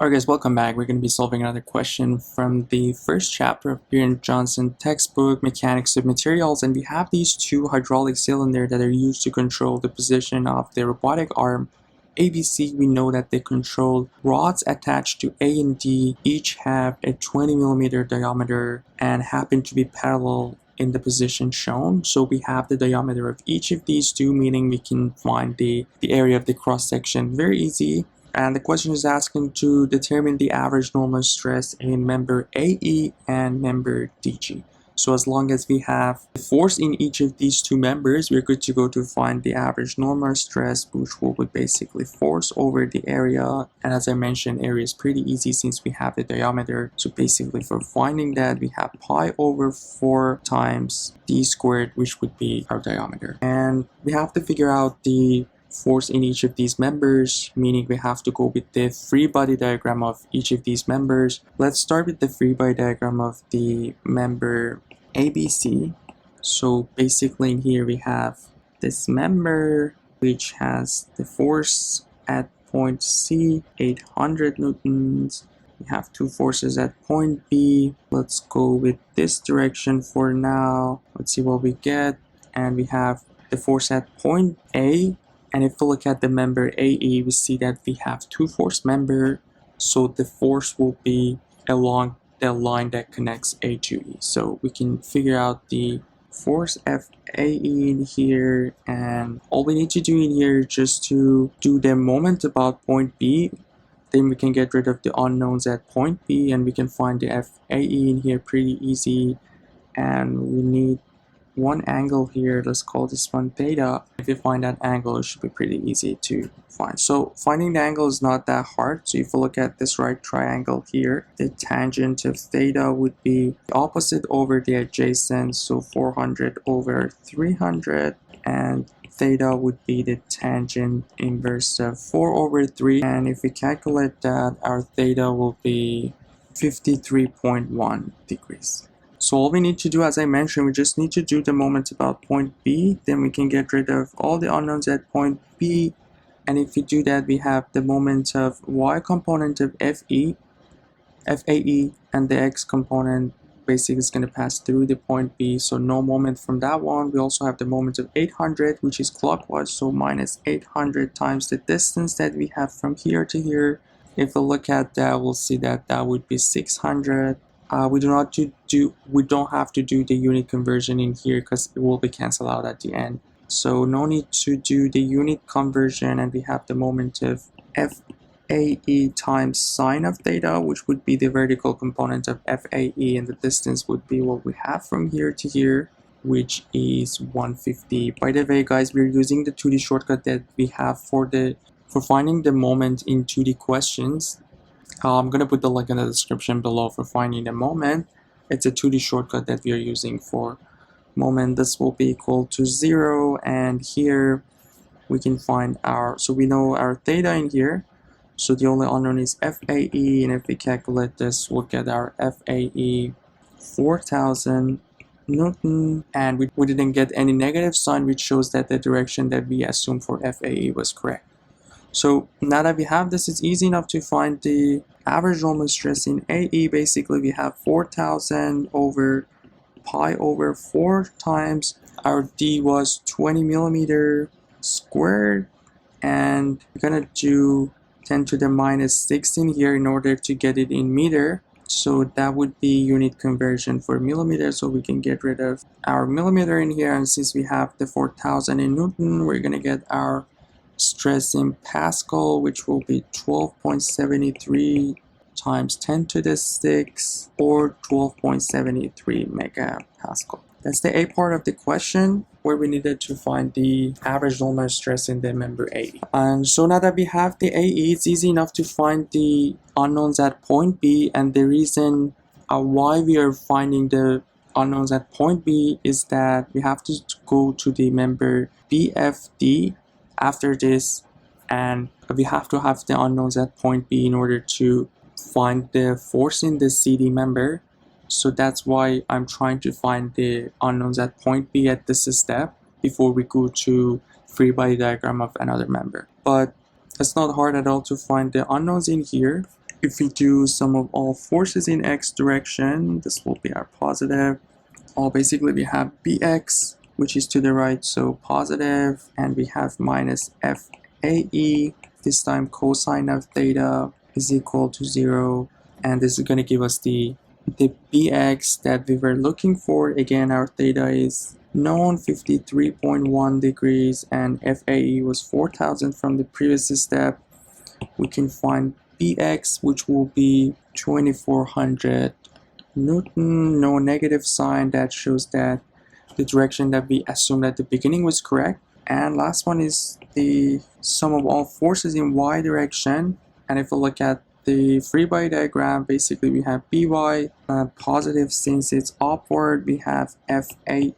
Alright guys, welcome back. We're going to be solving another question from the first chapter of here in Johnston textbook, Mechanics of Materials, and we have these two hydraulic cylinders that are used to control the position of the robotic arm ABC. We know that they control rods attached to A and D, each have a 20mm diameter and happen to be parallel in the position shown. So we have the diameter of each of these two, meaning we can find the area of the cross section very easy. And the question is asking to determine the average normal stress in member AE and member DG. So as long as we have the force in each of these two members, we're good to go to find the average normal stress, which will be basically force over the area. And as I mentioned, area is pretty easy since we have the diameter. So basically for finding that, we have pi over 4 times d squared, which would be our diameter. And we have to figure out the force in each of these members, meaning we have to go with the free body diagram of each of these members. Let's start with the free body diagram of the member ABC. So basically in here we have this member which has the force at point C, 800 newtons. We have two forces at point B. Let's go with this direction for now. Let's see what we get. And we have the force at point A. And if we look at the member AE, we see that we have two force members, so the force will be along the line that connects A to E. So we can figure out the force FAE in here, and all we need to do in here is just to do the moment about point B. Then we can get rid of the unknowns at point B, and we can find the FAE in here pretty easy. And we need one angle here. Let's call this one theta. If you find that angle, it should be pretty easy to find. So finding the angle is not that hard. So if you look at this right triangle here, the tangent of theta would be the opposite over the adjacent, so 400 over 300, and theta would be the tangent inverse of 4 over 3. And if we calculate that, our theta will be 53.1 degrees. So all we need to do, as I mentioned, we just need to do the moment about point B. Then we can get rid of all the unknowns at point B. And if we do that, we have the moment of y component of FAE, and the x component basically is going to pass through the point B. So no moment from that one. We also have the moment of 800, which is clockwise. So minus 800 times the distance that we have from here to here. If we look at that, we'll see that that would be 600. We don't have to do the unit conversion in here because it will be canceled out at the end. So no need to do the unit conversion, and we have the moment of FAE times sine of theta, which would be the vertical component of FAE, and the distance would be what we have from here to here, which is 150. By the way, guys, we're using the 2D shortcut that we have for finding the moment in 2D questions. I'm going to put the link in the description below for finding the moment. It's a 2D shortcut that we are using for moment. This will be equal to 0, and here we can find so we know our theta in here. So the only unknown is FAE, and if we calculate this, we'll get our FAE 4000 Newton, and we didn't get any negative sign, which shows that the direction that we assumed for FAE was correct. So now that we have this, it's easy enough to find the average normal stress in AE. Basically, we have 4000 over pi over 4 times our D was 20mm squared, and we're gonna do 10 to the minus 16 here in order to get it in meter. So that would be unit conversion for millimeter, so we can get rid of our millimeter in here, and since we have the 4000 in Newton, we're gonna get our stress in Pascal, which will be 12.73 times 10 to the 6, or 12.73 megapascal. That's the A part of the question, where we needed to find the average normal stress in the member AE. And so now that we have the AE, it's easy enough to find the unknowns at point B, and the reason why we are finding the unknowns at point B is that we have to go to the member BFD after this, and we have to have the unknowns at point B in order to find the force in the CD member. So that's why I'm trying to find the unknowns at point B at this step before we go to free body diagram of another member. But it's not hard at all to find the unknowns in here. If we do sum of all forces in x direction, this will be our positive. Basically we have bx, which is to the right, so positive, and we have minus fae, this time cosine of theta is equal to 0, and this is going to give us the bx that we were looking for. Again, our theta is known, 53.1 degrees, and fae was 4000 from the previous step. We can find bx, which will be 2400 Newton, no negative sign. That shows that the direction that we assumed at the beginning was correct. And last one is the sum of all forces in y direction. And if we look at the free body diagram, basically we have by positive since it's upward. We have fae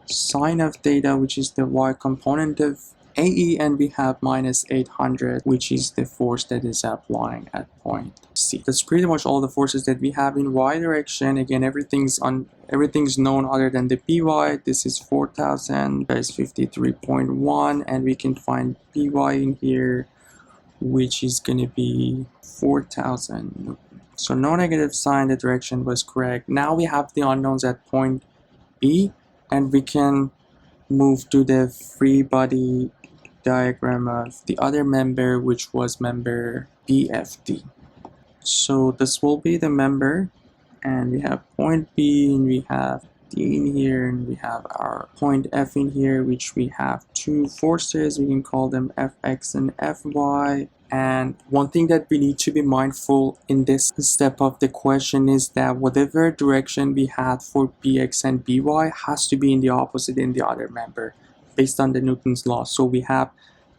sine of theta, which is the y component of AE, and we have minus 800, which is the force that is applying at point C. That's pretty much all the forces that we have in y direction. Again, everything's known other than the by. This is 4000, that is 53.1, and we can find by in here, which is going to be 4000. So no negative sign, the direction was correct. Now we have the unknowns at point B, and we can move to the free body diagram of the other member, which was member BFD. So this will be the member, and we have point B, and we have D in here, and we have our point F in here, which we have two forces. We can call them Fx and Fy. And one thing that we need to be mindful in this step of the question is that whatever direction we had for Bx and By has to be in the opposite in the other member, based on the Newton's law. So we have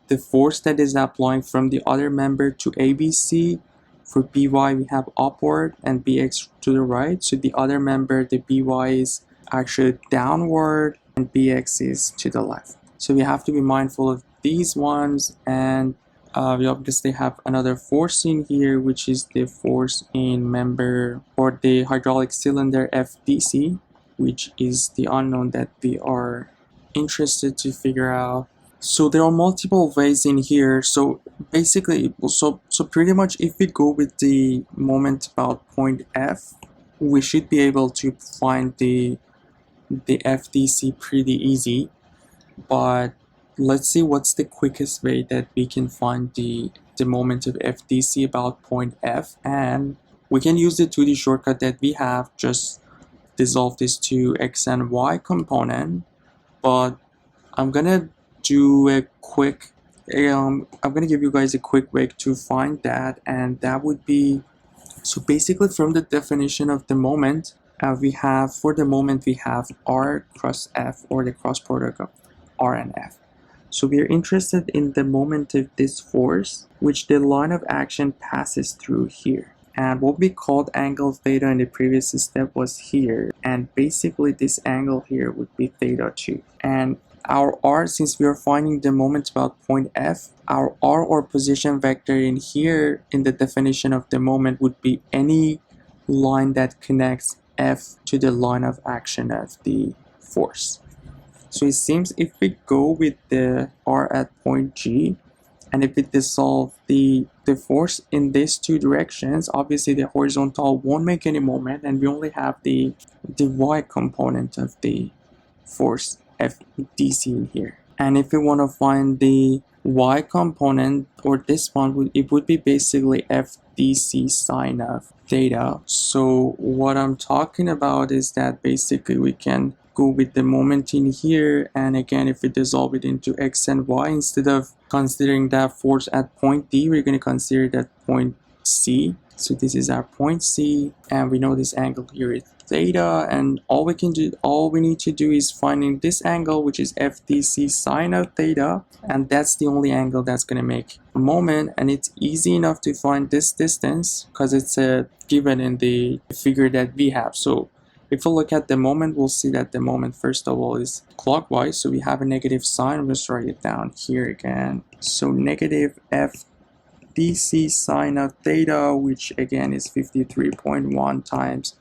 the force that is applying from the other member to ABC. For By we have upward and Bx to the right. So the other member, the By, is actually downward and Bx is to the left. So we have to be mindful of these ones, and we obviously have another force in here, which is the force in member or the hydraulic cylinder FDC, which is the unknown that we are interested to figure out. So there are multiple ways in here. So basically, so pretty much if we go with the moment about point F, we should be able to find the FDC pretty easy. But let's see what's the quickest way that we can find the moment of FDC about point F, and we can use the 2D shortcut that we have, just dissolve this to x and y component. But I'm gonna do a quick I'm gonna give you guys a quick way to find that, and that would be, so basically from the definition of the moment, we have, for the moment we have R cross F, or the cross product of R and F. So we are interested in the moment of this force, which the line of action passes through here. And what we called angle theta in the previous step was here. And basically this angle here would be theta 2. And our R, since we are finding the moment about point F, our R or position vector in here in the definition of the moment would be any line that connects F to the line of action of the force. So it seems if we go with the R at point G, and if we dissolve the force in these two directions, obviously the horizontal won't make any moment, and we only have the y component of the force FDC in here. And if we want to find the y component, or this one, it would be basically FDC sine of theta. So what I'm talking about is that basically we can go with the moment in here, and again if we dissolve it into x and y, instead of considering that force at point D, we're going to consider that point C. So this is our point C, and we know this angle here is theta, and all we need to do is finding this angle, which is FDC sine of theta, and that's the only angle that's going to make a moment. And it's easy enough to find this distance because it's given in the figure that we have. So if we look at the moment, we'll see that the moment, first of all, is clockwise. So we have a negative sign. Let's write it down here again. So negative FDC sine of theta, which again is 53.1 times.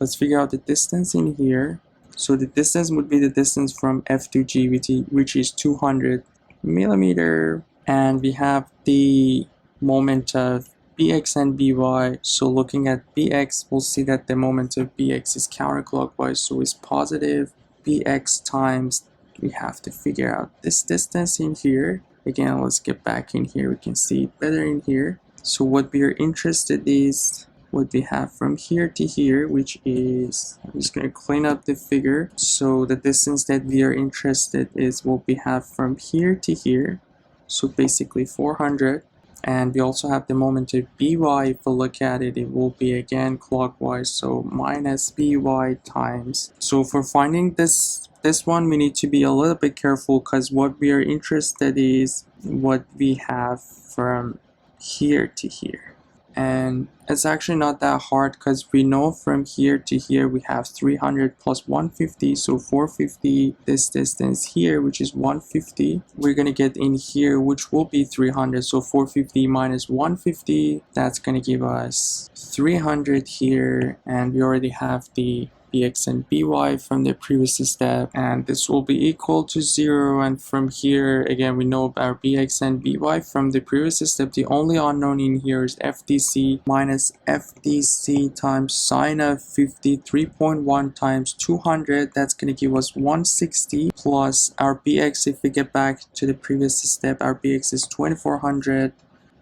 Let's figure out the distance in here. So the distance would be the distance from F to G, which is 200 millimeter. And we have the moment of bx and by. So looking at bx, we'll see that the moment of bx is counterclockwise, so it's positive. Bx times, we have to figure out this distance in here. Again, let's get back in here, we can see it better in here. So what we are interested is what we have from here to here, which is, I'm just going to clean up the figure. So the distance that we are interested is what we have from here to here, so basically 400. And we also have the moment of by. If we look at it, it will be again clockwise, so minus by times. So for finding this one, we need to be a little bit careful, because what we are interested is what we have from here to here. And it's actually not that hard, because we know from here to here we have 300 plus 150, so 450. This distance here, which is 150, we're gonna get in here, which will be 300. So 450 minus 150, that's gonna give us 300 here, and we already have the bx and by from the previous step, and this will be equal to 0. And from here, again, we know our bx and by from the previous step. The only unknown in here is FDC minus FDC times sine of 53.1 times 200. That's going to give us 160, plus our bx. If we get back to the previous step, our bx is 2400.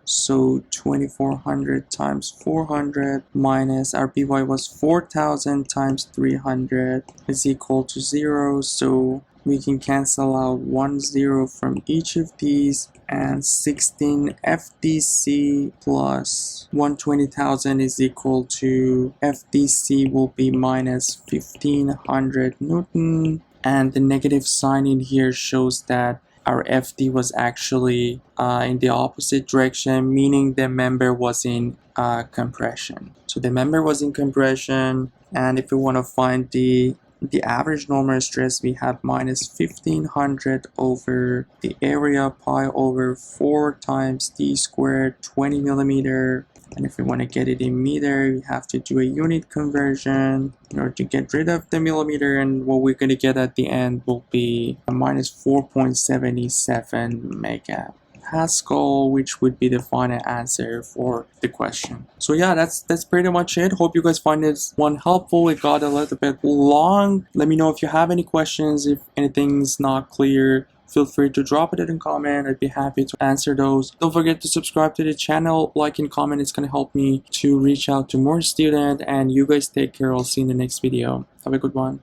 So 2400 times 400 minus our by was 4000 times 300 is equal to 0. So we can cancel out 1 0 from each of these, and 16 FDC plus 120,000 is equal to FDC will be minus 1500 Newton. And the negative sign in here shows that our FD was actually in the opposite direction, meaning the member was in compression. So the member was in compression, and if we want to find the average normal stress, we have minus 1500 over the area pi over 4 times d squared, 20 millimeter. And if we want to get it in meter, we have to do a unit conversion in order to get rid of the millimeter, and what we're going to get at the end will be a minus 4.77 megapascal, which would be the final answer for the question. So yeah, that's pretty much it. Hope you guys find this one helpful. It got a little bit long. Let me know if you have any questions, if anything's not clear. Feel free to drop it in a comment. I'd be happy to answer those. Don't forget to subscribe to the channel, like and comment. It's going to help me to reach out to more students. And you guys take care. I'll see you in the next video. Have a good one.